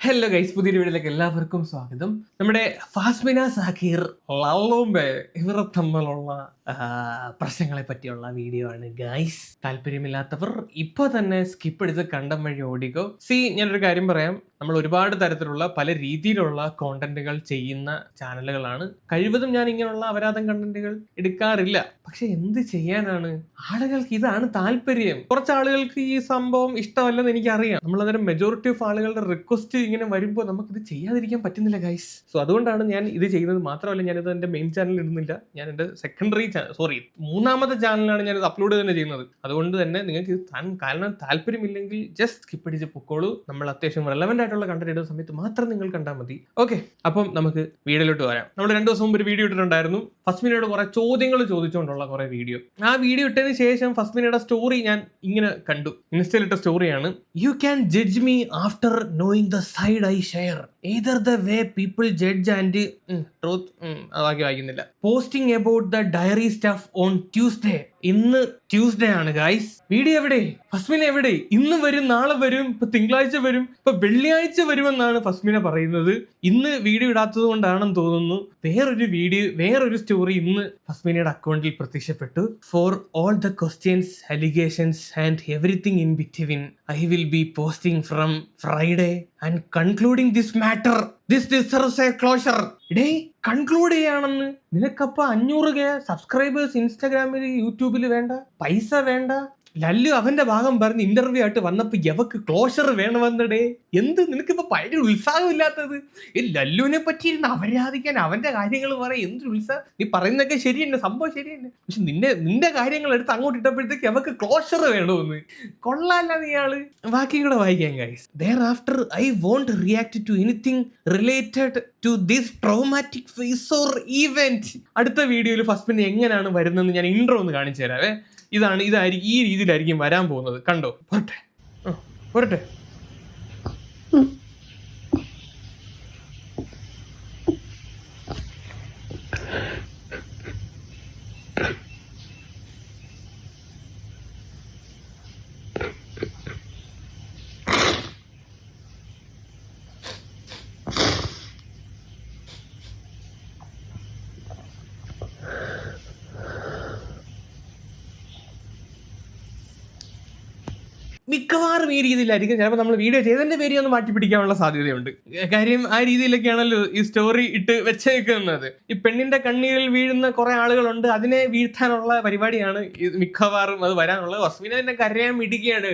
Hello guys, പുതിയൊരു വീഡിയോയിലേക്ക് എല്ലാവർക്കും സ്വാഗതം. നമ്മുടെ ഫാസ്മിന സാക്കിർ, ലല്ലോംബെ ഇവർ തമ്മിലുള്ള പ്രശ്നങ്ങളെ പറ്റിയുള്ള വീഡിയോ ആണ് ഗൈസ്. താല്പര്യമില്ലാത്തവർ ഇപ്പൊ തന്നെ സ്കിപ്പ് എടുത്ത് കണ്ടം വഴി ഓടിക്കോ. ഞാനൊരു കാര്യം പറയാം, നമ്മൾ ഒരുപാട് തരത്തിലുള്ള പല രീതിയിലുള്ള കോണ്ടന്റുകൾ ചെയ്യുന്ന ചാനലുകളാണ്. കഴിവതും ഞാൻ ഇങ്ങനെയുള്ള അപരാധം കണ്ടന്റുകൾ എടുക്കാറില്ല. പക്ഷെ എന്ത് ചെയ്യാനാണ്, ആളുകൾക്ക് ഇതാണ് താല്പര്യം. കുറച്ച് ആളുകൾക്ക് ഈ സംഭവം ഇഷ്ടമല്ലെന്ന് എനിക്കറിയാം. നമ്മളന്നേരം മെജോറിറ്റി ഓഫ് ആളുകളുടെ റിക്വസ്റ്റ് ഇങ്ങനെ വരുമ്പോൾ നമുക്കിത് ചെയ്യാതിരിക്കാൻ പറ്റുന്നില്ല ഗൈസ്. സോ അതുകൊണ്ടാണ് ഞാൻ ഇത് ചെയ്യുന്നത്. മാത്രമല്ല, ഞാനിത് എൻ്റെ മെയിൻ ചാനലിൽ ഇടുന്നില്ല. ഞാൻ എൻ്റെ മൂന്നാമത്തെ ചാനലിലാണ് ഞാനിത് അപ്ലോഡ് തന്നെ ചെയ്യുന്നത്. അതുകൊണ്ട് തന്നെ നിങ്ങൾക്ക് കാരണം താല്പര്യമില്ലെങ്കിൽ ജസ്റ്റ് സ്കിപ്പ് അടിച്ച് പൊക്കോളൂ. നമ്മൾ അത്യാവശ്യം റെലവെന്റ് ആയിട്ടുള്ള കണ്ടന്റ് ഇടുന്ന സമയത്ത് മാത്രം നിങ്ങൾ കണ്ടാൽ മതി. ഓക്കെ, അപ്പം നമുക്ക് വീഡിയോയിലോട്ട് വരാം. നമ്മൾ 2 ദിവസം മുമ്പ് ഒരു വീഡിയോ ഇട്ടിട്ടുണ്ടായിരുന്നു. ഫസ്മിനോട് കുറെ ചോദ്യങ്ങൾ ചോദിച്ചുകൊണ്ടുള്ള കുറെ വീഡിയോ. ആ വീഡിയോ ഇട്ടതിന് ശേഷം ഫസ്മിനയുടെ സ്റ്റോറി ഞാൻ ഇങ്ങനെ കണ്ടു. ഇൻസ്റ്റയിലിട്ട സ്റ്റോറിയാണ്, you can judge me after knowing the side I share either the way people judge and truth വായിക്കുന്നില്ല. Posting about the diary stuff on Tuesday. ഇന്ന് ട്യൂസ്ഡേ ആണ് ഗൈസ്. വീഡിയോ എവിടെ? ഫസ്മിന എവിടെ? ഇന്ന് വരും, നാളെ വരും, ഇപ്പൊ തിങ്കളാഴ്ച വരും, ഇപ്പൊ വെള്ളിയാഴ്ച വരുമെന്നാണ് ഫസ്മിന പറയുന്നത്. ഇന്ന് വീഡിയോ ഇടാത്തത് കൊണ്ടാണെന്ന് തോന്നുന്നു. വേറൊരു സ്റ്റോറി ഇന്ന് ഫസ്മിനയുടെ അക്കൗണ്ടിൽ പ്രത്യക്ഷപ്പെട്ടു. For all the questions, allegations and everything in between I will be posting from Friday and concluding this matter. This deserves a closure. ഇടേ, കൺക്ലൂഡ് ചെയ്യാണെന്ന്. നിനക്കപ്പ 500 സബ്സ്ക്രൈബേഴ്സ് ഇൻസ്റ്റാഗ്രാമിൽ, യൂട്യൂബിൽ വേണ്ട, പൈസ വേണ്ട. ലല്ലു അവന്റെ ഭാഗം പറഞ്ഞ് ഇന്റർവ്യൂ ആയിട്ട് വന്നപ്പോ എവക്ക് ക്ലോഷർ വേണമെന്നടേ. എന്ത് നിനക്കിപ്പോ ഭയങ്കര ഉത്സാഹമില്ലാത്തത്? ഈ ലല്ലുവിനെ പറ്റി ഇരുന്ന് അവരാധിക്കാൻ, അവന്റെ കാര്യങ്ങൾ പറയാൻ എന്തൊരു ഉത്സാഹം. നീ പറയുന്നതൊക്കെ ശരി തന്നെ, സംഭവം ശരി തന്നെ. പക്ഷെ നിന്റെ കാര്യങ്ങൾ എടുത്ത് അങ്ങോട്ട് ഇട്ടപ്പോഴത്തേക്ക് അവക്ക് ക്ലോഷർ വേണമെന്ന്. കൊള്ളാല്ല നീയാള്. ബാക്കി കൂടെ വായിക്കാം guys. Thereafter I won't react to anything related to this traumatic phase or event. അടുത്ത വീഡിയോയിൽ ഫസ്റ്റ് എങ്ങനെയാണ് വരുന്നതെന്ന് ഞാൻ ഇൻട്രോ ഒന്ന് കാണിച്ചു തരാവേ. ഇതായിരിക്കും, ഈ രീതിയിലായിരിക്കും വരാൻ പോകുന്നത്. കണ്ടോ? പോരട്ടെ. മിക്കവാറും ഈ രീതിയിലായിരിക്കും ചിലപ്പോൾ നമ്മൾ വീഡിയോ ചെയ്തതിന്റെ പേര് ഒന്ന് മാറ്റി പിടിക്കാനുള്ള സാധ്യതയുണ്ട്. കാര്യം ആ രീതിയിലൊക്കെയാണല്ലോ ഈ സ്റ്റോറി ഇട്ട് വെച്ചേക്കുന്നത്. ഈ പെണ്ണിന്റെ കണ്ണീരിൽ വീഴുന്ന കുറെ ആളുകളുണ്ട്, അതിനെ വീഴ്ത്താനുള്ള പരിപാടിയാണ് മിക്കവാറും അത് വരാനുള്ളത്. ഫസ്മിന തന്നെ കരയാൻ ഇടിക്കുകയാണ്.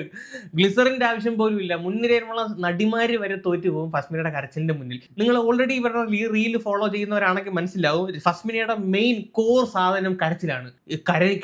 ഗ്ലിസറിന്റെ ആവശ്യം പോലും ഇല്ല. മുൻനിരയിലുള്ള നടിമാര് വരെ തോറ്റു പോകും ഫസ്മിനയുടെ കരച്ചിലിന്റെ മുന്നിൽ. നിങ്ങൾ ഓൾറെഡി ഇവരുടെ റീൽ ഫോളോ ചെയ്യുന്നവരാണെങ്കിൽ മനസ്സിലാവും, ഫസ്മിനയുടെ മെയിൻ കോർ സാധനം കരച്ചിലാണ്.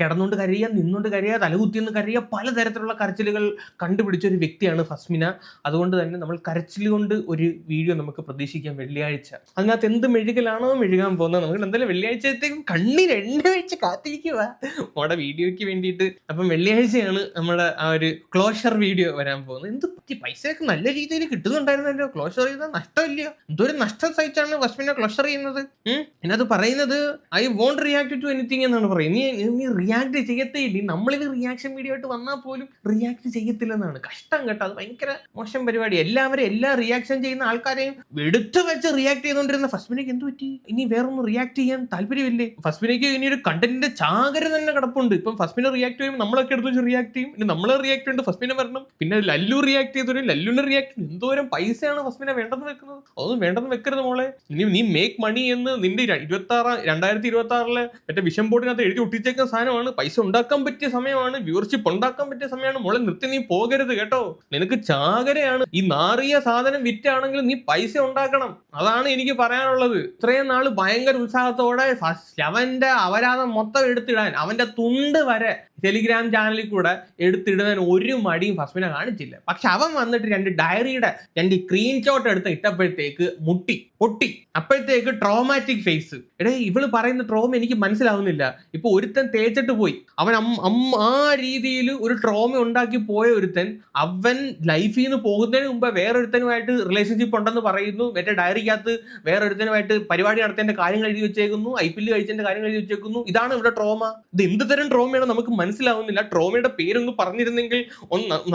കിടന്നുകൊണ്ട് കരയുക, നിന്നുകൊണ്ട് കരയുക, തലകുത്തിന്ന് കരയുക, പലതരത്തിലുള്ള കരച്ചിലുകൾ കണ്ടുപിടിച്ച ഒരു വ്യക്തിയാണ് ഫസ്മിന. അതുകൊണ്ട് തന്നെ നമ്മൾ കരച്ചിൽ കൊണ്ട് ഒരു വീഡിയോ നമുക്ക് പ്രതീക്ഷിക്കാം വെള്ളിയാഴ്ച. അതിനകത്ത് എന്ത് മെഴുകലാണോ മെഴുകാൻ പോകുന്നത്. നമുക്ക് എന്തായാലും വെള്ളിയാഴ്ചത്തേക്കും കണ്ണിന് എണ്ണ വെച്ച് കാത്തിരിക്കുക നമ്മുടെ വീഡിയോയ്ക്ക് വേണ്ടിയിട്ട്. അപ്പം വെള്ളിയാഴ്ചയാണ് നമ്മുടെ ആ ഒരു ക്ലോഷർ വീഡിയോ വരാൻ പോകുന്നത്. എന്ത് പറ്റി? പൈസയൊക്കെ നല്ല രീതിയിൽ കിട്ടുന്നുണ്ടായിരുന്നല്ലോ. ക്ലോഷർ ചെയ്താൽ നഷ്ടമില്ലയോ? എന്തോരം നഷ്ടം സഹിച്ചാണ് ഫസ്മിന ക്ലോഷർ ചെയ്യുന്നത്. അതിനകത്ത് പറയുന്നത് I won't react to anything എന്നാണ് പറയുന്നത്. നീ റിയാക്ട് ചെയ്യത്തേ ഇല്ല. നമ്മളിത് റിയാക്ഷൻ വീഡിയോ ആയിട്ട് വന്നാൽ പോലും റിയാക്ട് ചെയ്യത്തില്ലെന്നാണ്. കഷ്ടം കേട്ടോ, അത് ഭയങ്കര മോശം പരിപാടി. എല്ലാ റിയാക്ഷൻ ചെയ്യുന്ന ആൾക്കാരെയും എടുത്തു വെച്ച് റിയാക്ട് ചെയ്തുകൊണ്ടിരുന്ന ഫസ്മിനയ്ക്ക് എന്ത് പറ്റി? ഇനി വേറൊന്നും റിയാക്ട് ചെയ്യാൻ താല്പര്യമില്ലേ? ഫസ്മിനയ്ക്ക് ഇനി ഒരു കണ്ടന്റിന്റെ ചാകര തന്നെ കിടപ്പുണ്ട്. ഇപ്പം ഫസ്മിന റിയാക്ട് ചെയ്യുമ്പോൾ നമ്മളൊക്കെ എടുത്ത് വെച്ച് റിയാക്ട് ചെയ്യും. ഇനി നമ്മളെ റിയാക്ട് ചെയ്യുന്നുണ്ട്, ഫസ്മിന വരണം. പിന്നെ ലല്ലു റിയാക്ട് ചെയ്തു, ലല്ലുവിന്റെ റിയാക്ട്. എന്തോരം പൈസയാണ് ഫസ്മിന വേണ്ടെന്ന് വെക്കുന്നത്. അതൊന്നും വേണ്ടെന്ന് വെക്കരുത് മോളെ. ഇനി നീ മേക്ക് മണി എന്ന് നിന്റെ 2026 മറ്റേ വിഷൻ ബോർഡിനകത്ത് എഴുതി ഒട്ടിച്ചേക്കുന്ന സാധനമാണ്. പൈസ ഉണ്ടാക്കാൻ പറ്റിയ സമയമാണ്, വ്യൂവർഷിപ്പ് ഉണ്ടാക്കാൻ പറ്റിയ സമയമാണ് മോളെ. നിർത്തി നീ പോകരുത് കേട്ടോ. നിനക്ക് ചാകരയാണ്. ഈ നാറിയ സാധനം വിറ്റാണെങ്കിൽ നീ പൈസ ഉണ്ടാക്കണം. അതാണ് എനിക്ക് പറയാനുള്ളത്. ഇത്രയും നാള് ഭയങ്കര ഉത്സാഹത്തോടെ അവന്റെ അപരാധം മൊത്തം എടുത്തിടാൻ, അവന്റെ തുണ്ട് വരെ ടെലിഗ്രാം ചാനലിൽ കൂടെ എടുത്തിടാൻ ഒരു മടിയും ഫസ്മിന കാണിച്ചില്ല. പക്ഷെ അവൻ വന്നിട്ട് 2 ഡയറിയുടെ 2 സ്ക്രീൻഷോട്ട് എടുത്ത് ഇട്ടപ്പോഴത്തേക്ക് പൊട്ടി. അപ്പോഴത്തേക്ക് ട്രോമാറ്റിക് ഫേസ്. എടേ ഇവള് പറയുന്ന ട്രോമ എനിക്ക് മനസ്സിലാവുന്നില്ല. ഇപ്പൊ ഒരുത്തൻ തേച്ചിട്ട് പോയി, അവൻ ആ രീതിയിൽ ഒരു ട്രോമ ഉണ്ടാക്കി പോയ ഒരുത്തൻ അവൻ ലൈഫിൽ നിന്ന് പോകുന്നതിന് മുമ്പ് വേറൊരുത്തനുമായിട്ട് റിലേഷൻഷിപ്പ് ഉണ്ടെന്ന് പറയുന്നു. മറ്റേ ഡയറിക്കകത്ത് വേറൊരുത്തനുമായിട്ട് പരിപാടി നടത്തേണ്ട കാര്യങ്ങൾ എഴുതി വെച്ചേക്കുന്നു, IPL കഴിച്ചതിന്റെ കാര്യങ്ങൾ എഴുതി വെച്ചേക്കുന്നു. ഇതാണ് ഇവിടെ ട്രോമ. ഇത് എന്ത് തരം ട്രോമയാണ് നമുക്ക് മനസ്സിലാവുന്നില്ല. ട്രോമയുടെ പേരൊന്ന് പറഞ്ഞിരുന്നെങ്കിൽ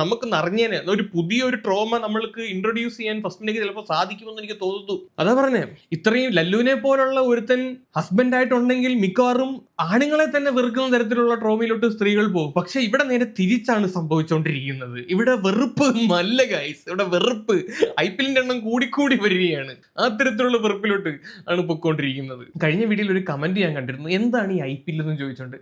നമുക്ക് അറിഞ്ഞേനെ. ഒരു പുതിയൊരു ട്രോമ നമ്മൾക്ക് ഇൻട്രൊഡ്യൂസ് ചെയ്യാൻ ഫസ്റ്റിലേക്ക് ചിലപ്പോൾ സാധിക്കുമെന്ന് എനിക്ക് തോന്നുന്നു. അതാ പറഞ്ഞേ, ഇത്രയും ലല്ലുവിനെ പോലുള്ള ഒരുത്തൻ ഹസ്ബൻഡ് ആയിട്ടുണ്ടെങ്കിൽ മിക്കവാറും ആണുങ്ങളെ തന്നെ വെറുക്കുന്ന തരത്തിലുള്ള ട്രോമയിലോട്ട് സ്ത്രീകൾ പോകും. പക്ഷെ ഇവിടെ നേരെ തിരിച്ചാണ് സംഭവിച്ചുകൊണ്ടിരിക്കുന്നത്. ഇവിടെ വെറുപ്പ് നല്ല ഗൈസ്, ഇവിടെ വെറുപ്പ് IPL എണ്ണം കൂടിക്കൂടി വരികയാണ്. അത്തരത്തിലുള്ള വെറുപ്പിലോട്ട് ആണ് പൊയ്ക്കൊണ്ടിരിക്കുന്നത്. കഴിഞ്ഞ വീഡിയോയിൽ ഒരു കമന്റ് ഞാൻ കണ്ടിരുന്നു, എന്താണ് ഈ IPL എന്ന് ചോദിച്ചുകൊണ്ട്.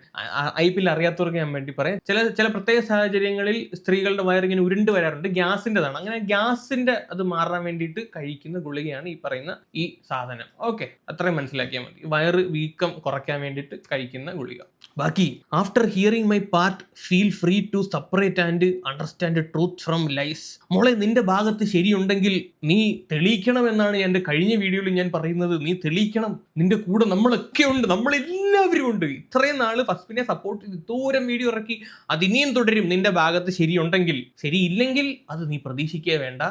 IPL അറിയാത്തവർക്ക് ഞാൻ വേണ്ടി പറയാം. ചില പ്രത്യേക സാഹചര്യങ്ങളിൽ സ്ത്രീകളുടെ വയറിങ്ങനെ ഉരുണ്ട് വരാറുണ്ട്, ഗ്യാസിൻ്റെതാണ്. അങ്ങനെ ഗ്യാസിന്റെ അത് മാറാൻ വേണ്ടിയിട്ട് കഴിക്കുന്ന ഗുളികയാണ് ഈ പറയുന്ന ഈ സാധനം. ഓക്കെ, അത്രയും മനസ്സിലാക്കിയാൽ മതി. വയറ് വീക്കം കുറയ്ക്കാൻ വേണ്ടിയിട്ട് കഴിക്കുന്ന ഗുളിക. ബാക്കി, after hearing my part feel free to separate and understand truth from lies. മോളെ, നിന്റെ ഭാഗത്ത് ശരിയുണ്ടെങ്കിൽ നീ തെളിയിക്കണം എന്നാണ് എൻ്റെ കഴിഞ്ഞ വീഡിയോയിൽ ഞാൻ പറയുന്നത്. നീ തെളിയിക്കണം. നിന്റെ കൂടെ നമ്മളൊക്കെ ഉണ്ട്, നമ്മളെല്ലാവരും ഉണ്ട്. ഇത്രയും നാള് ഫസ്റ്റിനെ സപ്പോർട്ട് ചെയ്ത് ദൂരം വീഡിയോ ഇറക്കി, അതിനെയും തുടരും. നിന്റെ ഭാഗത്ത് ശരിയുണ്ടെങ്കിൽ. ശരിയില്ലെങ്കിൽ അത് നീ പ്രതീക്ഷിക്കേ വേണ്ട.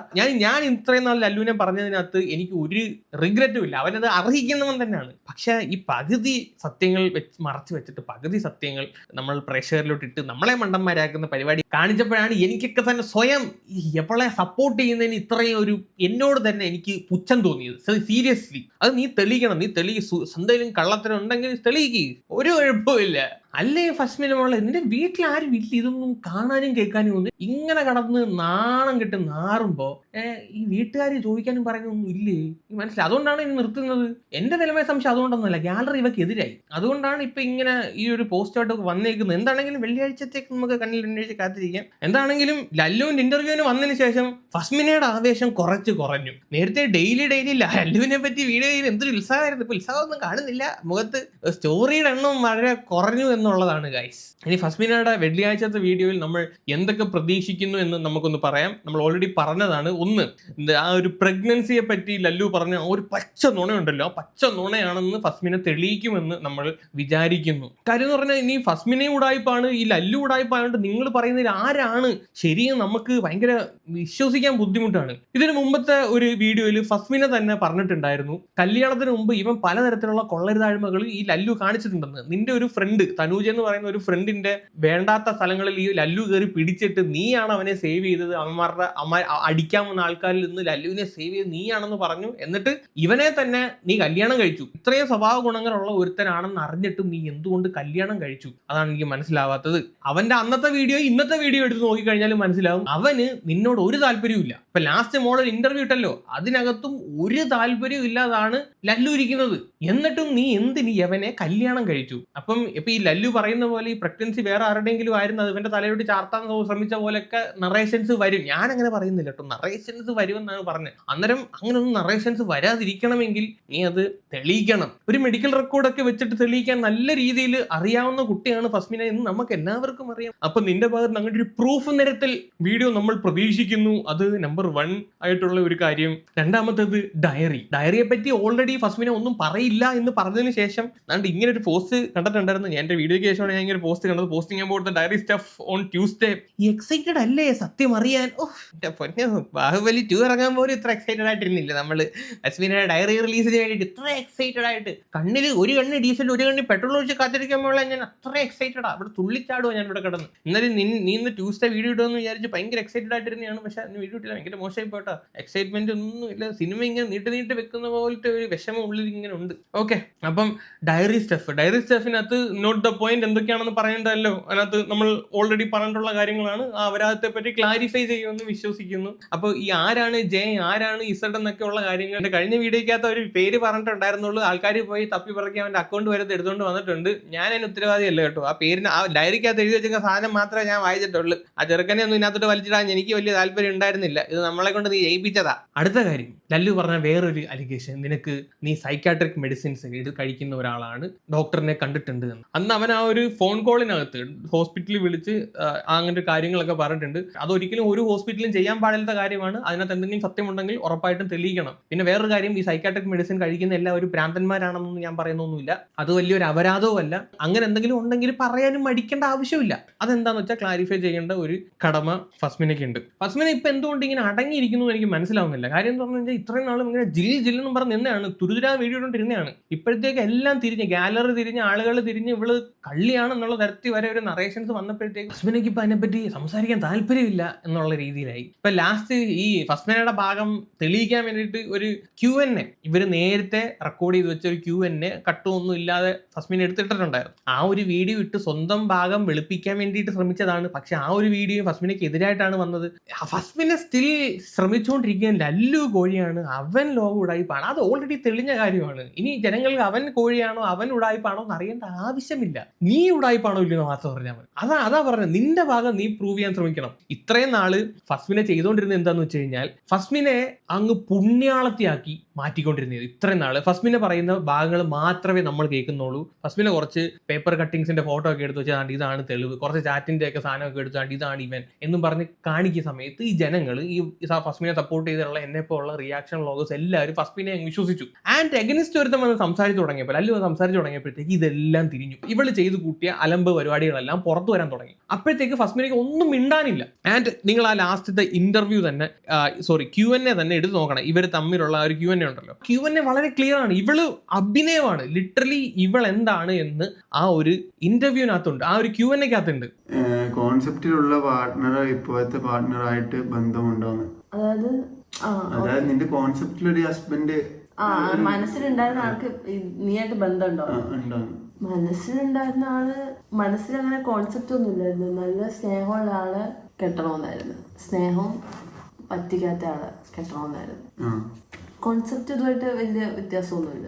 ഞാൻ ഇത്രയും നാൾ ലല്ലുവിനെ പറഞ്ഞതിനകത്ത് എനിക്ക് ഒരു റിഗ്രറ്റും ഇല്ല. അവനത് അർഹിക്കുന്നവൻ തന്നെയാണ്. പക്ഷെ ഈ പകുതി സത്യങ്ങൾ മറച്ചു വെച്ചിട്ട് പകുതി സത്യങ്ങൾ നമ്മൾ പ്രേക്ഷകരിലോട്ട് ഇട്ട് നമ്മളെ മണ്ടന്മാരാക്കുന്ന പരിപാടി കാണിച്ചപ്പോഴാണ് എനിക്കൊക്കെ തന്നെ സ്വയം എപ്പോഴെ സപ്പോർട്ട് ചെയ്യുന്നതിന് ഇത്രയും ഒരു എന്നോട് തന്നെ എനിക്ക് പുച്ഛം തോന്നിയത്. സീരിയസ്ലി അത് നീ തെളിയിക്കണം. നീ എന്തെങ്കിലും കള്ളത്തരം ഉണ്ടെങ്കിൽ തെളിയിക്കുക, ഒരു കുഴപ്പമില്ല. അല്ലേ ഫസ്മിന മോളെ, നിന്റെ വീട്ടിൽ ആരും ഇല്ല ഇതൊന്നും കാണാനും കേൾക്കാനും ഒന്നും. ഇങ്ങനെ കടന്ന് നാണം കെട്ട് നാറുമ്പോ ഈ വീട്ടുകാർ ചോദിക്കാനും പറയാനൊന്നും ഇല്ലേ? മനസ്സിലായി. അതുകൊണ്ടാണ് ഇനി നിർത്തുന്നത്. എന്റെ നിലമേ സംശയം അതുകൊണ്ടൊന്നുമല്ല, ഗാലറി ഇവക്ക് എതിരായി. അതുകൊണ്ടാണ് ഇപ്പൊ ഇങ്ങനെ ഈ ഒരു പോസ്റ്റായിട്ട് വന്നേക്കുന്നത്. എന്താണെങ്കിലും വെള്ളിയാഴ്ചത്തേക്ക് നമുക്ക് കണ്ണിൽ അന്വേഷിച്ച് കാത്തിരിക്കാം. എന്താണെങ്കിലും ലല്ലുവിന്റെ ഇന്റർവ്യൂവിന് വന്നതിന് ശേഷം ഫസ്മിനയുടെ ആവേശം കുറഞ്ഞു. നേരത്തെ ഡെയിലി ലല്ലുവിനെ പറ്റി വീഡിയോ ചെയ്ത് എന്തൊരു ഉത്സാഹമായിരുന്നു. ഇപ്പൊ ഉത്സാഹമൊന്നും കാണുന്നില്ല മുഖത്ത്. സ്റ്റോറിയുടെ എണ്ണം വളരെ കുറഞ്ഞു എന്നുള്ളതാണ് ഗൈസ്. ഇനി ഫസ്മിനയുടെ വെള്ളിയാഴ്ചത്തെ വീഡിയോയിൽ നമ്മൾ എന്തൊക്കെ പ്രതീക്ഷിക്കുന്നു എന്ന് നമുക്കൊന്ന് പറയാം. നമ്മൾ ഓൾറെഡി പറഞ്ഞതാണ്. ഒന്ന്, ആ ഒരു പ്രഗ്നൻസിയെ പറ്റി ലല്ലു പറഞ്ഞ ആ ഒരു പച്ച നുണയുണ്ടല്ലോ, ആ പച്ച നുണയാണെന്ന് ഫസ്മിനെ തെളിയിക്കുമെന്ന് നമ്മൾ വിചാരിക്കുന്നു. കാര്യം എന്ന് പറഞ്ഞാൽ ഇനി ഫസ്മിനെ ഉടായ്പാണ്, ഈ ലല്ലു ഉടായ്പായതുകൊണ്ട് നിങ്ങൾ പറയുന്നതിൽ ആരാണ് ശരിയെന്ന് നമുക്ക് ഭയങ്കര വിശ്വസിക്കാൻ ബുദ്ധിമുട്ടാണ്. ഇതിന് മുമ്പത്തെ ഒരു വീഡിയോയിൽ ഫസ്മിനെ തന്നെ പറഞ്ഞിട്ടുണ്ടായിരുന്നു, കല്യാണത്തിന് മുമ്പ് ഇവൻ പലതരത്തിലുള്ള കൊള്ളരുതായ്മകൾ ഈ ലല്ലു കാണിച്ചിട്ടുണ്ടെന്ന്. നിന്റെ ഒരു ഫ്രണ്ട് തനൂജ എന്ന് പറയുന്ന ഒരു ഫ്രണ്ടിന്റെ വേണ്ടാത്ത സ്ഥലങ്ങളിൽ ഈ ലല്ലു കയറി പിടിച്ചിട്ട് നീയാണ് അവനെ സേവ് ചെയ്തത്, അടിക്കാൻ വന്ന ആൾക്കാരിൽ നിന്ന് ലല്ലുവിനെ സേവ് ചെയ്ത് നീയാണെന്ന് പറഞ്ഞു. എന്നിട്ട് ഇവനെ തന്നെ നീ കല്യാണം കഴിച്ചു. ഇത്രയും സ്വഭാവ ഗുണങ്ങളുള്ള ഒരുത്തനാണെന്ന് അറിഞ്ഞിട്ടും നീ എന്തുകൊണ്ട് കല്യാണം കഴിച്ചു? അതാണ് എനിക്ക് മനസ്സിലാവാത്തത്. അവന്റെ അന്നത്തെ വീഡിയോ ഇന്നത്തെ വീഡിയോ എടുത്ത് നോക്കിക്കഴിഞ്ഞാലും മനസ്സിലാവും അവന് നിന്നോട് ഒരു താല്പര്യവും ഇല്ല. ഇപ്പൊ ലാസ്റ്റ് മോഡൽ ഇന്റർവ്യൂ ഇട്ടല്ലോ, അതിനകത്തും ഒരു താല്പര്യവും ഇല്ലാതാണ് ലല്ലു ഇരിക്കുന്നത്. എന്നിട്ടും നീ എന്തിന് യവനെ കല്യാണം കഴിച്ചു? അപ്പം ഇപ്പൊ ഈ ലല്ലു പറയുന്ന പോലെ ഈ പ്രഗ്നൻസി വേറെ ആരുടെയെങ്കിലും ആയിരുന്നു അത് ഇവന്റെ തലയോട്ട് ചാർത്താൻ ശ്രമിച്ച പോലെയൊക്കെ നറേഷൻസ് വരും. ഞാൻ അങ്ങനെ പറയുന്നില്ല കേട്ടോ, നറേഷൻസ് വരുമെന്നാണ് പറഞ്ഞത്. അന്നേരം അങ്ങനെയൊന്നും നറേഷൻസ് വരാതിരിക്കണമെങ്കിൽ നീ അത് തെളിയിക്കണം. ഒരു മെഡിക്കൽ റെക്കോർഡൊക്കെ വെച്ചിട്ട് തെളിയിക്കാൻ നല്ല രീതിയിൽ അറിയാവുന്ന കുട്ടിയാണ് ഫസ്മിന എന്ന് നമുക്ക് എല്ലാവർക്കും അറിയാം. അപ്പൊ നിന്റെ ഭാഗത്ത് അങ്ങനെ ഒരു പ്രൂഫ് നിരത്തിൽ വീഡിയോ നമ്മൾ പ്രതീക്ഷിക്കുന്നു. അത് നമ്പർ 1 ആയിട്ടുള്ള ഒരു കാര്യം. രണ്ടാമത്തേത് ഡയറിയെ പറ്റി ഓൾറെഡി ഫസ്മിന ഒന്നും പറയില്ല എന്ന് പറഞ്ഞതിന് ശേഷം ഇങ്ങനെ ഒരു പോസ്റ്റ് കണ്ടിട്ടുണ്ടായിരുന്നു. ഞാൻ എന്റെ വീഡിയോയ്ക്ക് ശേഷമാണ് ഞാൻ ഇങ്ങനെ പോസ്റ്റ് കണ്ടത്. Posting about diary stuff on Tuesday. Excited അല്ലേ സത്യം അറിയാൻ? ബാഹുബലി 2 ഇറങ്ങാൻ പോലും ഇത്ര എക്സൈറ്റഡ് ആയിട്ടിരുന്നില്ല നമ്മള്. ഫസ്മിനയുടെ ഡയറി റിലീസിന് വേണ്ടിയിട്ട് ഇത്ര എക്സൈറ്റഡ് ആയിട്ട് കണ്ണിൽ ഒരു കണ്ണ് ഡീസൽ ഒരു കണ്ണ് പെട്രോൾ ഒഴിച്ച് കാത്തിരിക്കുമ്പോഴേ ഞാൻ അത്ര എക്സൈറ്റഡാ. അവിടെ തുള്ളിച്ചാടുവോ ഞാൻ ഇവിടെ കിടന്ന്. എന്നാലും നീ ഇന്ന് ട്യൂസ്ഡേ വീഡിയോ ഇടുമെന്ന് വിചാരിച്ച് ഭയങ്കര എക്സൈറ്റഡ് ആയിട്ടിരുന്നതാണ്. പക്ഷെ വീഡിയോ ഇട്ടില്ല, ഭയങ്കര മോശമായി പോട്ടാ. എക്സൈറ്റ്മെന്റ് ഒന്നും ഇല്ല. സിനിമ ഇങ്ങനെ നീട്ട് വെക്കുന്ന പോലത്തെ ഒരു വിഷമം ഉള്ളിൽ ഇങ്ങനെ ഉണ്ട്. ഓക്കെ, അപ്പം ഡയറി സ്റ്റഫിനകത്ത് നോട്ട് ദ പോയിന്റ് എന്തൊക്കെയാണെന്ന് പറയേണ്ടല്ലോ. അതിനകത്ത് നമ്മൾ ഓൾറെഡി പറഞ്ഞിട്ടുള്ള കാര്യങ്ങളാണ്. ആ അപരാധത്തെ പറ്റി ക്ലാരിഫൈ ചെയ്യുമെന്ന് വിശ്വസിക്കുന്നു. അപ്പോൾ ഈ ആരാണ് ജെ, ആരാണ് ഇസഡ് എന്നൊക്കെ ഉള്ള കാര്യങ്ങൾ കഴിഞ്ഞ വീഡിയോക്കകത്ത് ഒരു പേര് പറഞ്ഞിട്ടുണ്ടായിരുന്നുള്ളൂ. ആൾക്കാർ പോയി തപ്പി പറക്കി അവന്റെ അക്കൗണ്ട് വരെ എടുത്തുകൊണ്ട് വന്നിട്ടുണ്ട്. ഞാൻ അതിന് ഉത്തരവാദിയല്ല കേട്ടോ. ആ പേരിന് ആ ഡയറിക്കകത്ത് എഴുതി വെച്ച സാധനം മാത്രമേ ഞാൻ വായിച്ചിട്ടുള്ളൂ. ആ ചെറുക്കനെ ഒന്നും ഇതിനകത്തോട്ട് വലിച്ചിടാൻ എനിക്ക് വലിയ താല്പര്യം ഉണ്ടായിരുന്നില്ല. ഇത് നമ്മളെ കൊണ്ട് നീ ജയിപ്പിച്ചതാ. അടുത്ത കാര്യം, ലല്ലു പറഞ്ഞ വേറൊരു അലിഗേഷൻ, നീ സൈക്കാട്രിക് മെഡിസിൻസ് ഇത് കഴിക്കുന്ന ഒരാളാണ്, ഡോക്ടറിനെ കണ്ടിട്ടുണ്ട് എന്ന്. അന്ന് അവൻ ആ ഒരു ഫോൺ കോളിനകത്ത് ഹോസ്പിറ്റലിൽ വിളിച്ച് അങ്ങനെ കാര്യങ്ങളൊക്കെ പറഞ്ഞിട്ടുണ്ട്. അതൊരിക്കലും ഒരു ഹോസ്പിറ്റലും ചെയ്യാൻ പാടില്ലാത്ത കാര്യമാണ്. അതിനകത്ത് എന്തെങ്കിലും സത്യമുണ്ടെങ്കിൽ ഉറപ്പായിട്ടും തെളിയിക്കണം. പിന്നെ വേറൊരു കാര്യം, ഈ സൈക്കാട്രിക് മെഡിസിൻ കഴിക്കുന്ന എല്ലാവരും ഭ്രാന്തന്മാരാണെന്നൊന്നും ഞാൻ പറയുന്നൊന്നുമില്ല. അത് വലിയൊരു അപരാധവും അല്ല. അങ്ങനെ എന്തെങ്കിലും ഉണ്ടെങ്കിൽ പറയാനും മടിക്കേണ്ട ആവശ്യമില്ല. അതെന്താന്ന് വെച്ചാൽ ക്ലാരിഫൈ ചെയ്യേണ്ട ഒരു കടമ ഫസ്മിനയ്ക്ക് ഉണ്ട്. ഫസ്മിന ഇപ്പൊ എന്തുകൊണ്ട് ഇങ്ങനെ അടങ്ങിയിരിക്കുന്നു എനിക്ക് മനസ്സിലാവുന്നില്ല. കാര്യം എന്ന് പറഞ്ഞു കഴിഞ്ഞാൽ ഇത്രയും നാളും ഇങ്ങനെ ജില്ലെന്നും പറഞ്ഞ് നിന്നെയാണ്, തുരുതുരാ വീഡിയോ ഇട്ടിരുന്നതാണ്. ഇപ്പോഴത്തേക്ക് എല്ലാം തിരിഞ്ഞ്, ഗാലറി തിരിഞ്ഞ്, ആളുകൾ തിരിഞ്ഞ്, ഇവള് കള്ളിയാണെന്നുള്ള തരത്തിൽ വരെ ഒരു നറേഷൻസ് വന്നപ്പോഴത്തേക്ക് ഫസ്മിനയ്ക്ക് ഇപ്പൊ അതിനെപ്പറ്റി സംസാരിക്കാൻ താല്പര്യമില്ല എന്നുള്ള രീതിയിലായി. ഇപ്പൊ ലാസ്റ്റ് ഈ ഫസ്മിനയുടെ ഭാഗം തെളിയിക്കാൻ വേണ്ടിയിട്ട് ഒരു Q&A ഇവര് നേരത്തെ റെക്കോർഡ് ചെയ്ത് വെച്ച ഒരു Q&A കട്ടൊന്നും ഇല്ലാതെ ഫസ്മിന എടുത്തിട്ടുണ്ടായിരുന്നു. ആ ഒരു വീഡിയോ ഇട്ട് സ്വന്തം ഭാഗം വെളുപ്പിക്കാൻ വേണ്ടിയിട്ട് ശ്രമിച്ചതാണ്. പക്ഷെ ആ ഒരു വീഡിയോ ഫസ്മിനയ്ക്ക് എതിരായിട്ടാണ് വന്നത്. ഫസ്മിന സ്റ്റിൽ ശ്രമിച്ചുകൊണ്ടിരിക്കുക ലല്ലു കോഴിയാണ്, അവൻ ലോക ഉടായിപ്പാണ്. അത് ഓൾറെഡി തെളിഞ്ഞ കാര്യമാണ്. ഇനി ജനങ്ങൾക്ക് അവൻ കോഴിയാണോ അവൻ ഉടായിപ്പാണോ എന്ന് അറിയേണ്ട ആവശ്യമില്ല. നീ ഉടായിപ്പാണോ ഇല്ലെന്ന് മാത്രം പറഞ്ഞാൽ മതി. അതാ പറഞ്ഞത്, നിന്റെ ഭാഗം നീ പ്രൂവ് ചെയ്യാൻ ശ്രമിക്കണം. ഇത്രയും നാള് ഫസ്മിനെ ചെയ്തുകൊണ്ടിരുന്നത് എന്താന്ന് വെച്ച് കഴിഞ്ഞാൽ ഫസ്മിനെ അങ്ങ് പുണ്യാളത്തിയാക്കി മാറ്റിക്കൊണ്ടിരുന്നത്. ഇത്രയും നാള് ഫസ്മിനെ പറയുന്ന ഭാഗങ്ങൾ മാത്രമേ നമ്മൾ കേൾക്കുന്നുള്ളൂ. ഫസ്മിനെ കുറച്ച് പേപ്പർ കട്ടിങ്സിന്റെ ഫോട്ടോ ഒക്കെ എടുത്ത് വെച്ചാൽ ഇതാണ് തെളിവ്, കുറച്ച് ചാറ്റിന്റെ ഒക്കെ സാധനമൊക്കെ എടുത്താണ്ട് ഇതാണ് ഇവൻ എന്നും പറഞ്ഞ് കാണിക്കുന്ന സമയത്ത് ഈ ജനങ്ങൾ, ഈ ഫസ്മിനെ സപ്പോർട്ട് ചെയ്തിട്ടുള്ള എന്നെപ്പോലുള്ള റിയാക്ഷൻ വ്ളോഗേഴ്സ് എല്ലാവരും ഫസ്മിനെ വിശ്വസിച്ചു. ആൻഡ് എഗനിസ്റ്റ് ഒരുത്തം വന്ന് സംസാരിച്ചു തുടങ്ങിയപ്പോൾ, അല്ലു സംസാരിച്ചു തുടങ്ങിയപ്പോഴത്തേക്ക് ഇതെല്ലാം തിരിഞ്ഞു. ഇവള് ചെയ്ത് കൂട്ടിയ അലമ്പ് പരിപാടികളെല്ലാം പുറത്തു വരാൻ തുടങ്ങി. അപ്പോഴത്തേക്ക് ഫസ്മിനയ്ക്ക് ഒന്നും മിണ്ടാനില്ല. ആൻഡ് നിങ്ങൾ ആ ലാസ്റ്റത്തെ ഇന്റർവ്യൂ തന്നെ Q&A തന്നെ എടുത്ത് നോക്കണം. ഇവർ തമ്മിലുള്ള ഒരു Q&A ഉണ്ടല്ലോ, Q&A വളരെ ക്ലിയർ ആണ്. ഇവള് അഭിനയമാണ്, ലിറ്ററലി ഇവൾ എന്താണ് എന്ന് ആ ഒരു ഇന്റർവ്യൂവിനകത്തുണ്ട്, ആ ഒരു Q&A-ക്കകത്തുണ്ട്. കോൺസെപ്റ്റിലുള്ള പാർട്ട്ണർ ഇപ്പോഴത്തെ പാർട്ട്ണറായിട്ട് ബന്ധമുണ്ടോന്ന്, അതായത് നിന്റെ കോൺസെപ്റ്റിലൊരു ഹസ്ബൻഡ് മനസ്സിലുണ്ടായിരുന്ന ആൾക്ക് നീയായിട്ട് ബന്ധമുണ്ടോ? മനസ്സിലുണ്ടായിരുന്ന ആള് മനസ്സിലങ്ങനെ കോൺസെപ്റ്റ് ഒന്നും ഇല്ലായിരുന്നു. നല്ല സ്നേഹമുള്ള ആളെ കെട്ടണമെന്നായിരുന്നു. സ്നേഹം പറ്റിക്കാത്ത ആളെ കെട്ടണമെന്നായിരുന്നു. കോൺസെപ്റ്റ് ഇതുമായിട്ട് വലിയ വ്യത്യാസമൊന്നുമില്ല.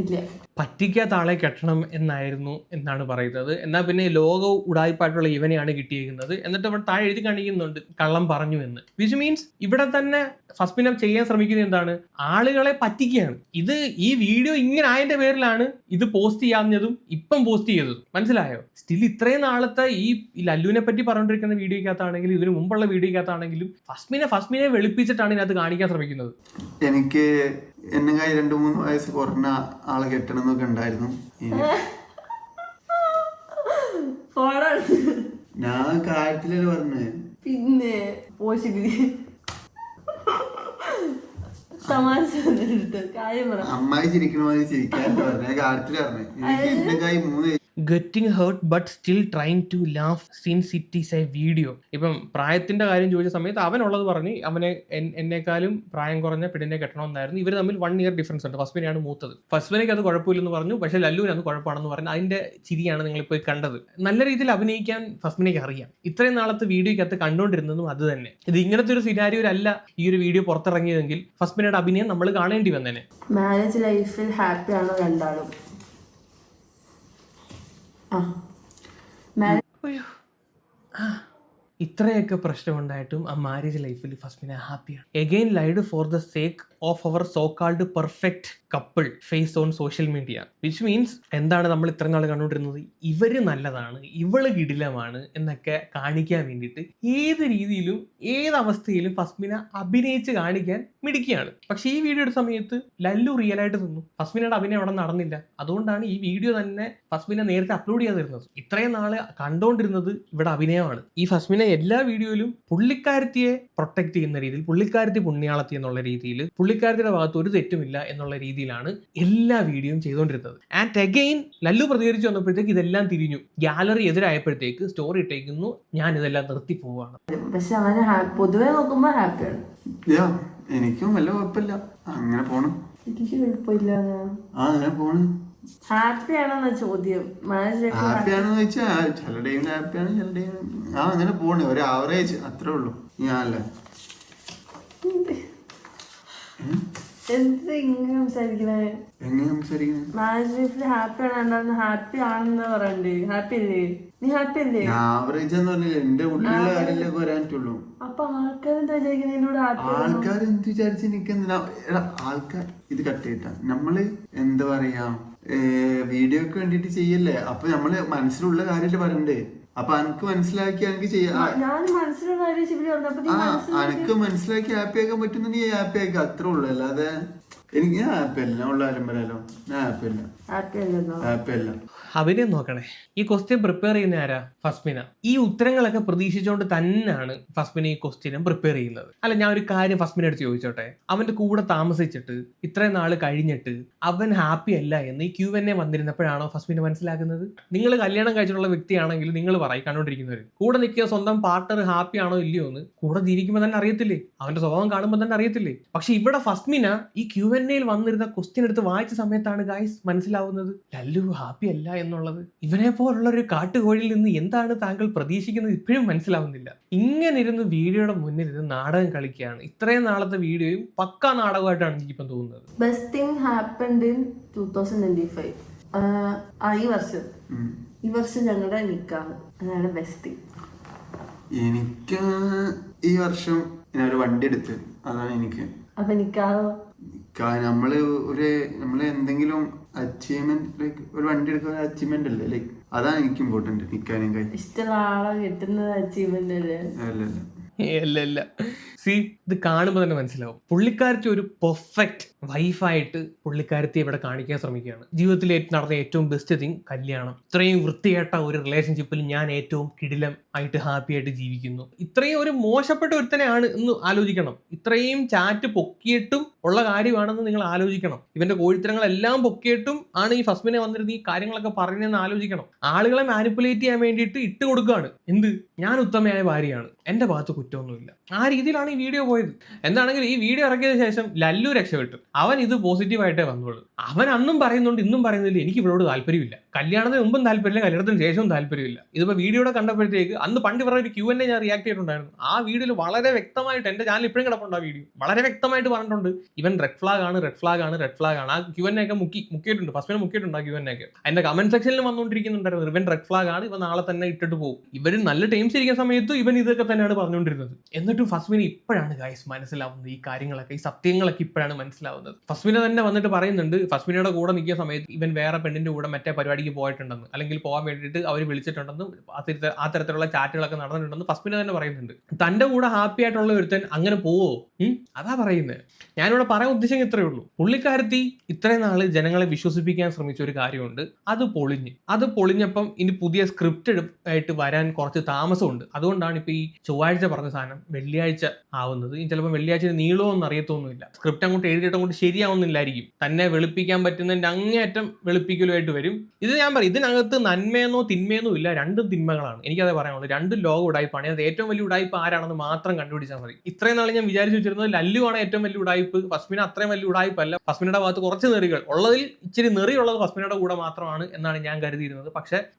ഇല്ല, പറ്റിക്കാത്ത ആളെ കെട്ടണം എന്നാണ് പറയുന്നത്. എന്നാൽ പിന്നെ ലോക ഉടായ്പായിട്ടുള്ള ഇവനെയാണ് കിട്ടിയിരിക്കുന്നത്. എന്നിട്ട് അവൻ താഴെ എഴുതി കാണിക്കുന്നുണ്ട് കള്ളം പറഞ്ഞു എന്ന്. വിച്ച് മീൻസ് ഇവിടെ തന്നെ ഫസ്മിന ചെയ്യാൻ ശ്രമിക്കുന്നത് എന്താണ്, ആളുകളെ പറ്റിക്കുകയാണ്. ഇത് ഈ വീഡിയോ ഇങ്ങനെ ആയതിന്റെ പേരിലാണ് ഇത് പോസ്റ്റ് ചെയ്യാഞ്ഞതും ഇപ്പം പോസ്റ്റ് ചെയ്തതും, മനസ്സിലായോ? സ്റ്റിൽ ഇത്രയും നാളത്തെ ഈ ലല്ലുവിനെ പറ്റി പറഞ്ഞുകൊണ്ടിരിക്കുന്ന വീഡിയോക്കകത്താണെങ്കിലും ഇതിനു മുമ്പുള്ള വീഡിയോക്കകത്താണെങ്കിലും ഫസ്മിനെ വെളുപ്പിച്ചിട്ടാണ് ഇതിനകത്ത് കാണിക്കാൻ ശ്രമിക്കുന്നത്. എനിക്ക് എന്നെക്കായി 2-3 വയസ്സ് കുറഞ്ഞ ആളെ കെട്ടണം എന്നൊക്കെ ഉണ്ടായിരുന്നു. ഞാൻ കാര്യത്തിലല്ലേ പറഞ്ഞേ, പിന്നെ അമ്മായി ചിരിക്കണ മാതിരി ചിരിക്കാൻ പറഞ്ഞ കാര്യത്തില് പറഞ്ഞേ. എനിക്ക് എന്നെക്കായി 3 getting hurt but still trying to laugh since it is a video. ഇപ്പം പ്രായത്തിന്റെ കാര്യം ചോദിച്ച സമയത്ത് അവനുള്ളത് പറഞ്ഞ് അവനെ എന്നെക്കാളും പ്രായം കുറഞ്ഞ പെണ്ണിനെ കെട്ടണമെന്നായിരുന്നു. ഇവർ തമ്മിൽ 1 ഇയർ ഡിഫറൻസ് ഉണ്ട്. ഫസ്മിനെയാണ് മൂത്തത്. ഫസ്മിനയ്ക്ക് അത് കുഴപ്പമില്ലെന്ന് പറഞ്ഞു, പക്ഷേ ലല്ലുവിന് അത് കുഴപ്പമാണെന്ന് പറഞ്ഞു. അതിന്റെ ചിരിയാണ് നിങ്ങളിപ്പോൾ കണ്ടത്. നല്ല രീതിയിൽ അഭിനയിക്കാൻ ഫസ്മിനയ്ക്ക് അറിയാം. ഇത്രയും നാളത്തെ വീഡിയോക്കകത്ത് കണ്ടുകൊണ്ടിരുന്നതും അത് തന്നെ. ഇത് ഇങ്ങനത്തെ ഒരു സിനാരിയോയിലല്ല ഈ ഒരു വീഡിയോ പുറത്തിറങ്ങിയതെങ്കിൽ ഫസ്മിനയുടെ അഭിനയം നമ്മൾ കാണേണ്ടി വന്നേനെ. മാരേജ് ലൈഫിൽ ഹാപ്പിയാണോ രണ്ടാളും? ഇത്രയൊക്കെ പ്രശ്നമുണ്ടായിട്ടും ആ മാരേജ് ലൈഫിൽ ഫസ്മിന ഹാപ്പിയാണ്. Again lied for the sake of our so called perfect couple face on social media. Which means എന്താണ് നമ്മൾ ഇത്ര നാൾ കണ്ടുകൊണ്ടിരുന്നത്, ഇവര് നല്ലതാണ്, ഇവള് കിടിലമാണ് എന്നൊക്കെ കാണിക്കാൻ വേണ്ടിയിട്ട് ഏത് രീതിയിലും ഏത് അവസ്ഥയിലും ഫസ്മിന അഭിനയിച്ച് കാണിക്കാൻ മിടിക്കുകയാണ്. പക്ഷെ ഈ വീഡിയോയുടെ സമയത്ത് ലല്ലു റിയൽ ആയിട്ട് നിന്നു. ഫസ്മിനയുടെ അഭിനയം അവിടെ നടന്നില്ല. അതുകൊണ്ടാണ് ഈ വീഡിയോ തന്നെ ഫസ്മിന നേരത്തെ അപ്ലോഡ് ചെയ്യാതിരുന്നത്. ഇത്രയും നാള് കണ്ടുകൊണ്ടിരുന്നത് ഇവിടെ അഭിനയമാണ്. ഈ ഫസ്മിന എല്ലാ വീഡിയോയിലും പുള്ളിക്കാരത്തിയെ പ്രൊട്ടക്ട് ചെയ്യുന്ന രീതിയിൽ, പുള്ളിക്കാരത്തി പുണ്യാളത്തി എന്നുള്ള രീതിയിൽ, പുള്ളിക്കാരത്തിയുടെ ഭാഗത്ത് ഒരു തെറ്റുമില്ല എന്നുള്ള രീതിയിലാണ് എല്ലാ വീഡിയോയും ചെയ്തുകൊണ്ടിരുന്നത്. ആൻഡ് അഗെയിൻ ലല്ലു പ്രതികരിച്ചു വന്നപ്പോഴത്തേക്ക് ഇതെല്ലാം തിരിഞ്ഞു. ഗാലറി എതിരായപ്പോഴത്തേക്ക് സ്റ്റോറി ഇട്ടേക്കുന്നു, ഞാൻ ഇതെല്ലാം നിർത്തി പോവാണ്. പക്ഷെ അവന് പൊതുവെ നോക്കുമ്പോ ഹാപ്പിയാണ്. എനിക്കും വല്ല കുഴപ്പമില്ല, അങ്ങനെ പോണം. എനിക്ക് കുഴപ്പമില്ല, അങ്ങനെ പോണം. ഹാപ്പിയാണെന്ന ചോദ്യം. ഹാപ്പിയാണെന്ന് വെച്ചാൽ ചില ടൈം ഹാപ്പിയാണ്, ചില ടൈം അങ്ങനെ പോണ്. ഒരു ആവറേജ് അത്രേ ഉള്ളൂ. ഞാനല്ലേ എന്ത് ഇങ്ങനെ സംസാരിക്കണേ? എങ്ങനെ സംസാരിക്കുന്നത്? മാരേജ് ലൈഫിൽ ഹാപ്പി ആണ്, ഹാപ്പി ആണെന്ന് പറയണ്ടേ? ഹാപ്പി അല്ലേ? നീ ഹാപ്പി അല്ലേ? ആവറേജ് എന്ന് പറഞ്ഞില്ല, എന്റെ ഉള്ളിലുള്ള കാര്യമല്ലേ പറയാൻ പറ്റുള്ളൂ. അപ്പൊ ആൾക്കാരെന്താ വിചാരിക്കുന്നതിലൂടെ ഹാപ്പി? ആൾക്കാർ എന്ത് വിചാരിച്ച് നിൽക്കുന്ന ആൾക്കാർ ഇത് കട്ടിട്ടാ നമ്മള് എന്താ പറയാ വീഡിയോക്ക് വേണ്ടിട്ട് ചെയ്യല്ലേ. അപ്പൊ നമ്മള് മനസ്സിലുള്ള കാര്യമല്ലേ പറയണ്ടേ. അപ്പൊ അനക്ക് മനസ്സിലാക്കി എനിക്ക് ചെയ്യാം. ഞാൻ മനസ്സിലുള്ള കാര്യം ശിവലി വന്നപ്പോ അനക്ക് മനസ്സിലാക്കി ഹാപ്പി ആക്കാൻ പറ്റുന്ന നീ ഹാപ്പി ആക്കുക, അത്രേ ഉള്ളൂ. അല്ലാതെ എനിക്ക് ഞാൻ ഹാപ്പി അല്ല, ഉള്ള കാര്യം പറയാലോ. ഞാൻ ഹാപ്പി അല്ല, ഹാപ്പി അല്ല. അഭിനയം നോക്കണേ. ഈ ക്വസ്റ്റ്യൻ പ്രിപ്പയർ ചെയ്യുന്ന ആരാ? ഫസ്മിന. ഈ ഉത്തരങ്ങളൊക്കെ പ്രതീക്ഷിച്ചുകൊണ്ട് തന്നെയാണ് ഫസ്മിന ഈ ക്വസ്റ്റ്യനും പ്രിപ്പയർ ചെയ്യുന്നത്. അല്ല, ഞാൻ ഒരു കാര്യം ഫസ്മിന എടുത്ത് ചോദിച്ചോട്ടെ. അവന്റെ കൂടെ താമസിച്ചിട്ട് ഇത്രയും നാൾ കഴിഞ്ഞിട്ട് അവൻ ഹാപ്പി അല്ല എന്ന് ഈ Q&A വന്നിരുന്നപ്പോഴാണോ ഫസ്മിന മനസ്സിലാക്കുന്നത്? നിങ്ങൾ കല്യാണം കഴിച്ചിട്ടുള്ള വ്യക്തിയാണെങ്കിൽ നിങ്ങൾ പറയും, കണ്ടുകൊണ്ടിരിക്കുന്നവർ കൂടെ നിൽക്കുക സ്വന്തം പാർട്ണർ ഹാപ്പി ആണോ ഇല്ലയോ എന്ന് കൂടെ ജീവിക്കുമ്പോൾ തന്നെ അറിയത്തില്ലേ, അവന്റെ സ്വഭാവം കാണുമ്പോൾ തന്നെ അറിയത്തില്ലേ. പക്ഷെ ഇവിടെ ഫസ്മിന ഈ Q&Aയിൽ വന്നിരുന്ന ക്വസ്റ്റ്യൻ എടുത്ത് വായിച്ച സമയത്താണ് ഗായ്സ് മനസ്സിലാവുന്നത് ലല്ലു ഹാപ്പി അല്ല എന്നുള്ളത്. ഇവനെ പോലുള്ള ഒരു കാട്ടുകോഴിയിൽ നിന്ന് എന്താണ് താങ്കൾ പ്രതീക്ഷിക്കുന്നത് ഇപ്പോഴും മനസ്സിലാവുന്നില്ല. ഇങ്ങനെ ഇരുന്ന് വീഡിയോയുടെ മുന്നിൽ ഇരുന്ന് നാടകം കളിക്കുകയാണ്. ഇത്രയും നാളത്തെ വീഡിയോയും പക്കാ നാടകമായിട്ടാണ് എനിക്കിപ്പം തോന്നുന്നത്. Best thing happened in 2025. ഈ വർഷം ഞങ്ങളുടെ നിക്കാഹ്, അതാണ് ബെസ്റ്റ് തിങ്. എനിക്ക് ഈ വർഷം ഞാൻ ഒരു വണ്ടി എടുത്ത്, അതാണ് എനിക്ക്. അപ്പൊ നിക്കാഹോ? നമ്മള് എന്തെങ്കിലും അച്ചീവ്മെന്റ്, ലൈക്ക് ഒരു വണ്ടി എടുക്കുക അച്ചീവ്മെന്റ് അല്ലേ, ലൈക്ക് അതാണ് എനിക്ക് ഇമ്പോർട്ടന്റ്. നിക്കാനും കാര്യം ഇഷ്ടമുള്ള ആളെ കിട്ടുന്നത് അച്ചീവ്മെന്റ് അല്ലേ? അല്ല സി, ഇത് കാണുമ്പോൾ തന്നെ മനസ്സിലാവും പുള്ളിക്കാരത്തി ഒരു പെർഫെക്റ്റ് വൈഫായിട്ട് പുള്ളിക്കാരത്തി ഇവിടെ കാണിക്കാൻ ശ്രമിക്കുകയാണ്. ജീവിതത്തിൽ നടന്ന ഏറ്റവും ബെസ്റ്റ് തിങ് കല്യാണം. ഇത്രയും വൃത്തികെട്ട ഒരു റിലേഷൻഷിപ്പിൽ ഞാൻ ഏറ്റവും കിടിലം ആയിട്ട് ഹാപ്പി ആയിട്ട് ജീവിക്കുന്നു. ഇത്രയും ഒരു മോശപ്പെട്ട ഒരുത്തനെയാണ് എന്ന് ആലോചിക്കണം. ഇത്രയും ചാറ്റ് പൊക്കിയിട്ടും ഉള്ള കാര്യമാണെന്ന് നിങ്ങൾ ആലോചിക്കണം. ഇവന്റെ കോഴിത്തരങ്ങളെല്ലാം പൊക്കിയിട്ടും ആണ് ഈ ഫസ്മിനെ വന്നിരുന്ന് ഈ കാര്യങ്ങളൊക്കെ പറഞ്ഞതെന്ന് ആലോചിക്കണം. ആളുകളെ മാനിപ്പുലേറ്റ് ചെയ്യാൻ വേണ്ടിയിട്ട് ഇട്ട് കൊടുക്കുകയാണ്. എന്ത്, ഞാൻ ഉത്തമയായ ഭാര്യയാണ്, എന്റെ ഭാഗത്ത് കുറ്റമൊന്നുമില്ല. ആ രീതിയിലാണ് ഈ വീഡിയോ പോയത്. എന്താണെങ്കിലും ഈ വീഡിയോ ഇറക്കിയതിനു ശേഷം ലല്ലു രക്ഷപ്പെട്ടു. അവൻ ഇത് പോസിറ്റീവായിട്ടേ വന്നോളൂ. അവൻ അന്നും പറയുന്നുണ്ട് ഇന്നും പറയുന്നില്ല എനിക്ക് ഇവളോട് താല്പര്യമില്ല, കല്യാണത്തിന് മുമ്പും താല്പര്യമില്ല, കല്യാണത്തിന് ശേഷവും താല്പര്യമില്ല. ഇതിപ്പോ വീഡിയോയുടെ കണ്ടപ്പോഴത്തേക്ക് അന്ന് പണ്ട് പറഞ്ഞ ഒരു Q&A ഞാൻ റിയാക്ട് ചെയ്തിട്ടുണ്ടായിരുന്നു. ആ വീഡിയോയിൽ വളരെ വ്യക്തമായിട്ട്, എന്റെ ചാനൽ ഇപ്പോഴും കിടപ്പുണ്ട് ആ വീഡിയോ, വളരെ വ്യക്തമായിട്ട് പറഞ്ഞിട്ടുണ്ട് ഇവൻ റെഡ് ഫ്ലാഗ് ആണ്. ആ Q&A ഒക്കെ മുക്കിയിട്ടുണ്ട്, ഫസ്റ്റിനെ മുക്കിയിട്ടുണ്ട് ആ Q&A ഒക്കെ. അതിന്റെ കമന്റ് സെക്ഷനിൽ വന്നുകൊണ്ടിരിക്കുന്നുണ്ടായിരുന്നു ഇവൻ റെഡ് ഫ്ലാഗ് ആണ്, ഇവൻ നാളെ തന്നെ ഇട്ടിട്ട് പോകും. ഇവർ നല്ല ടൈംസ് ഇരിക്കുന്ന സമയത്ത് ഇവൻ ഇതൊക്കെ തന്നെയാണ് പറഞ്ഞുകൊണ്ടിരുന്നത്. എന്നിട്ടും ഫസ്മിന് ഇപ്പോഴാണ് ഗൈസ് മനസ്സിലാവുന്നത് ഈ കാര്യങ്ങളൊക്കെ, ഈ സത്യങ്ങളൊക്കെ ഇപ്പോഴാണ് മനസ്സിലാവുന്നത്. ഫസ്മിന തന്നെ വന്നിട്ട് പറയുന്നുണ്ട് ഫസ്മിനയുടെ കൂടെ നിൽക്കുന്ന സമയത്ത് ഇവൻ വേറെ പെണ്ണിന്റെ കൂടെ മറ്റേ പരിപാടിക്ക് പോയിട്ടുണ്ടെന്ന്, അല്ലെങ്കിൽ പോകാൻ വേണ്ടിയിട്ട് അവർ വിളിച്ചിട്ടുണ്ടെന്ന്, ആ തരത്തിലുള്ള ചാറ്റുകളൊക്കെ നടന്നിട്ടുണ്ടെന്ന് ഫസ്മിന തന്നെ പറയുന്നുണ്ട്. തന്റെ കൂടെ ഹാപ്പി ആയിട്ടുള്ള ഒരുത്തൻ അങ്ങനെ പോവോ? അതാ പറയുന്നത്. ഞാനിവിടെ പറയാൻ ഉദ്ദേശിക്കുന്നത് ഇത്രയേ ഉള്ളൂ. പുള്ളിക്കാരത്തി ഇത്രയും നാള് ജനങ്ങളെ വിശ്വസിപ്പിക്കാൻ ശ്രമിച്ച ഒരു കാര്യമുണ്ട്, അത് പൊളിഞ്ഞപ്പം ഇനി പുതിയ സ്ക്രിപ്റ്റ് ആയിട്ട് വരാൻ കുറച്ച് താമസമുണ്ട്. അതുകൊണ്ടാണ് ഇപ്പൊ ഈ ചൊവ്വാഴ്ച പറഞ്ഞ സാധനം വെള്ളിയാഴ്ച ആവുന്നത്. ഇനി ചിലപ്പോൾ വെള്ളിയാഴ്ച നീളമൊന്നും അറിയത്തൊന്നുമില്ല, സ്ക്രിപ്റ്റ് അങ്ങോട്ട് എഴുതിയിട്ട് അങ്ങോട്ട് ശരിയാവുന്നില്ലായിരിക്കും. തന്നെ വെളുപ്പിക്കാൻ പറ്റുന്നതിന്റെ അങ്ങേയറ്റം വെളുപ്പിക്കലുമായിട്ട് വരും. ഇത് ഞാൻ പറയും, ഇതിനകത്ത് നന്മയെന്നോ തിന്മയെന്നോ ഇല്ല, രണ്ടും തിന്മകളാണ്. എനിക്കതേ പറയാനുള്ളൂ. രണ്ടും ലോക ഉടായ്പാണ്. അത് ഏറ്റവും വലിയ ഉടായ്പ ആരാണെന്ന് മാത്രം കണ്ടുപിടിച്ചാൽ മതി. ഇത്രയും നാളെ ഞാൻ വിചാരിച്ചു വെച്ചിരുന്നത് ലല്ലു ആണ് ഏറ്റവും വലിയ ഉടായ്പ്, ഫസ്മിന അത്രയും വലിയ ഉടായ്പല്ല. ഫസ്മിനയുടെ ഭാഗത്ത് കുറച്ച് നെറികൾ ഉള്ളതിൽ ഇച്ചിരി നെറിയുള്ളത് ഫസ്മിനയുടെ കൂടെ മാത്രമാണ് എന്നാണ് ഞാൻ കരുതിയിരുന്നത്.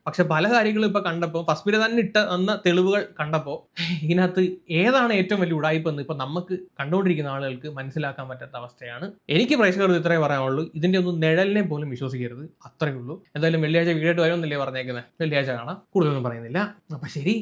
പക്ഷെ പല കാര്യങ്ങളും ഇപ്പൊ കണ്ടപ്പോൾ, ഫസ്മിന തന്നെ ഇട്ട തന്ന തെളിവുകൾ കണ്ടപ്പോൾ ഇതിനകത്ത് ഏതാണ് ഏറ്റവും വലിയ ഉടായ്പ എന്ന് ഇപ്പൊ നമുക്ക് കണ്ടുകൊണ്ടിരിക്കുന്ന ആളുകൾക്ക് മനസ്സിലാക്കാൻ പറ്റാത്ത അവസ്ഥയാണ്. എനിക്ക് പ്രേക്ഷകർ ഇത്രേ പറയാനുള്ളൂ. ഇതിന്റെ ഒന്നും നിഴലിനെ പോലും വിശ്വസിക്കരുത്, അത്രയേ ഉള്ളൂ. എന്തായാലും വെള്ളിയാഴ്ച വീഡിയോ ആയിട്ട് വരുമെന്നല്ലേ പറഞ്ഞേക്കുന്നത്. വെള്ളിയാഴ്ച കാണാം, കൂടുതലൊന്നും പറയുന്നില്ല. അപ്പൊ ശരി.